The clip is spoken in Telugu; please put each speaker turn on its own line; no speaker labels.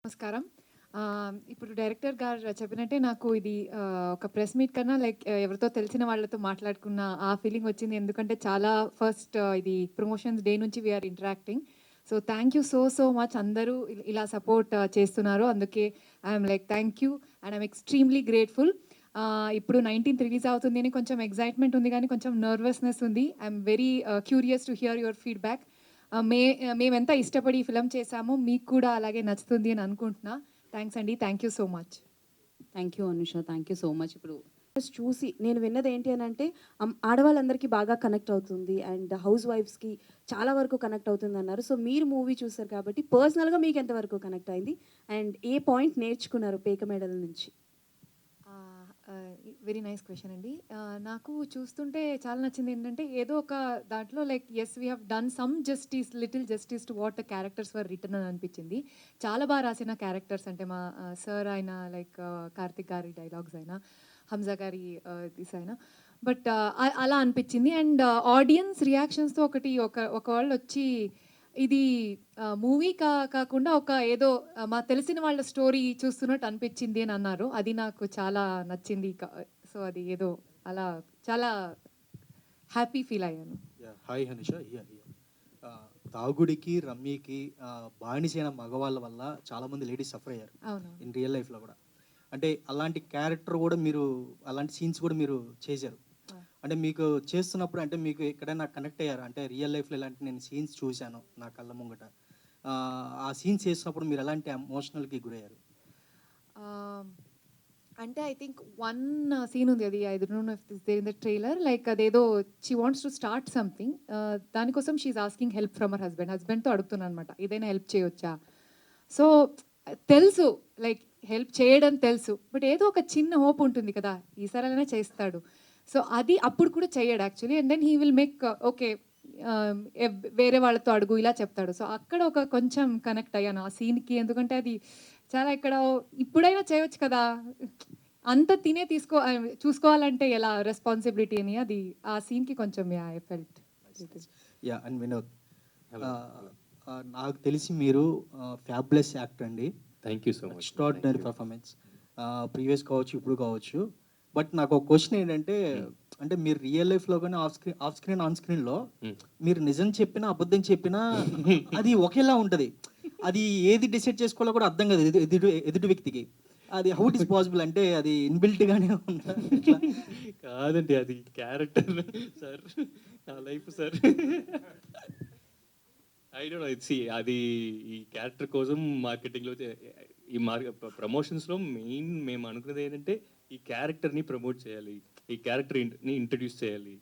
నమస్కారం. ఇప్పుడు డైరెక్టర్ గారు చెప్పినట్టే నాకు ఇది ఒక ప్రెస్ మీట్ కన్నా లైక్ ఎవరితో తెలిసిన వాళ్ళతో మాట్లాడుకున్న ఆ ఫీలింగ్ వచ్చింది. ఎందుకంటే చాలా ఫస్ట్ ఇది ప్రమోషన్స్ డే నుంచి we're interacting. So thank you so much అందరూ ఇలా సపోర్ట్ చేస్తున్నారు. అందుకే I'm like thank you and I'm extremely grateful. ఇప్పుడు 19థ్ రిలీజ్ అవుతుంది అని కొంచెం ఎక్సైట్‌మెంట్ ఉంది గానీ కొంచెం నర్వస్‌నెస్ ఉంది. I'm very curious to hear your feedback. మేమెంత ఇష్టపడి ఈ ఫిల్మ్ చేశామో మీకు కూడా అలాగే నచ్చుతుంది అని అనుకుంటున్నా. థ్యాంక్స్ అండి. Thank you so much.
Thank you Anusha. Thank you so much. ఇప్పుడు చూసి నేను విన్నది ఏంటి అని అంటే ఆడవాళ్ళందరికీ బాగా కనెక్ట్ అవుతుంది అండ్ హౌస్ వైఫ్స్కి చాలా వరకు కనెక్ట్ అవుతుంది అన్నారు. సో మీరు మూవీ చూసారు కాబట్టి పర్సనల్గా మీకు ఎంతవరకు కనెక్ట్ అయింది అండ్ ఏ పాయింట్ నేర్చుకున్నారు పేక మేడల నుంచి?
వెరీ నైస్ క్వశ్చన్ అండి. నాకు చూస్తుంటే చాలా నచ్చింది ఏంటంటే ఏదో ఒక దాంట్లో like yes we have done some justice, little justice to what the characters were return అని అనిపించింది. చాలా బాగా రాసిన క్యారెక్టర్స్ అంటే మా సార్ అయినా లైక్ కార్తిక్ గారి డైలాగ్స్ అయినా, హంజా గారి దిస్ అయినా బట్ అలా అనిపించింది. అండ్ ఆడియన్స్ రియాక్షన్స్తో ఒక వాళ్ళు వచ్చి ఇది మూవీ కాకుండా ఒక ఏదో మా తెలిసిన వాళ్ళ స్టోరీ చూస్తున్నట్టు అనిపించింది అని అన్నారు. అది నాకు చాలా నచ్చింది. సో అది ఏదో అలా చాలా హ్యాపీ ఫీల్ అయ్యాను.
హాయ్ హనిష. తాగుడికి రమ్మీకి బానిసైన మగవాళ్ళ వల్ల చాలామంది లేడీస్ సఫర్ అయ్యారు
అవును.
ఇన్ రియల్ లైఫ్లో కూడా. అంటే అలాంటి క్యారెక్టర్ కూడా మీరు, అలాంటి సీన్స్ కూడా మీరు చేశారు. అంటే మీకు చేస్తున్నప్పుడు అంటే మీకు ఎక్కడైనా కనెక్ట్ అయ్యారు? అంటే రియల్ లైఫ్లో ఇలాంటి నేను సీన్స్ చూశాను నా కళ్ళ ముంగట. ఆ సీన్స్ చేసినప్పుడు మీరు ఎలాంటి ఎమోషనల్కి గురయ్యారు?
అంటే ఐ థింక్ వన్ సీన్ ఉంది. అది I don't know if this there in the trailer like అదేదో she wants to start something. దానికోసం she is asking help from her హస్బెండ్తో అడుగుతున్నాను అనమాట. ఏదైనా హెల్ప్ చేయొచ్చా? సో తెలుసు లైక్ హెల్ప్ చేయడం తెలుసు. బట్ ఏదో ఒక చిన్న హోప్ ఉంటుంది కదా, ఈసారైనా చేస్తాడు. సో అది అప్పుడు కూడా చెయ్యడు actually. And then he will make okay వేరే వాళ్ళతో అడుగు ఇలా చెప్తాడు. సో అక్కడ ఒక కొంచెం కనెక్ట్ అయ్యాను ఆ సీన్కి. ఎందుకంటే అది చాలా ఇక్కడ ఇప్పుడైనా చేయొచ్చు కదా, అంత తినే చూసుకోవాలంటే ఎలా రెస్పాన్సిబిలిటీ అని అది ఆ సీన్కి కొంచెం ఐ ఫెల్ట్.
అండ్ వినోద్, నాకు తెలిసి మీరు ఫ్యాబులస్ యాక్టర్ అండి.
Thank you so much.
Extraordinary performance previous కావచ్చు, ఇప్పుడు కావచ్చు. బట్ నాకు ఒక క్వశ్చన్ ఏంటంటే, అంటే మీరు రియల్ లైఫ్లో కానీ ఆఫ్ స్క్రీన్ ఆన్ స్క్రీన్లో మీరు నిజం చెప్పినా అబద్ధం చెప్పినా అది ఒకేలా ఉంటుంది. అది ఏది డిసైడ్ చేసుకోవాలో కూడా అర్థం కాదు ఎదుటి వ్యక్తికి. అది హౌ ఇట్ ఇస్ పాసిబుల్? అంటే అది ఇన్బిల్ట్ గానే ఉందా?
కాదండి, అది క్యారెక్టర్ సార్, నా life sir. I don't no. అది ఈ క్యారెక్టర్ కోసం మార్కెటింగ్లో ఈ ప్రమోషన్స్లో మెయిన్ మేము అనుకున్నది ఏంటంటే ఈ క్యారెక్టర్ని ప్రమోట్ చేయాలి, ఈ క్యారెక్టర్ని ఇంట్రడ్యూస్ చేయాలి.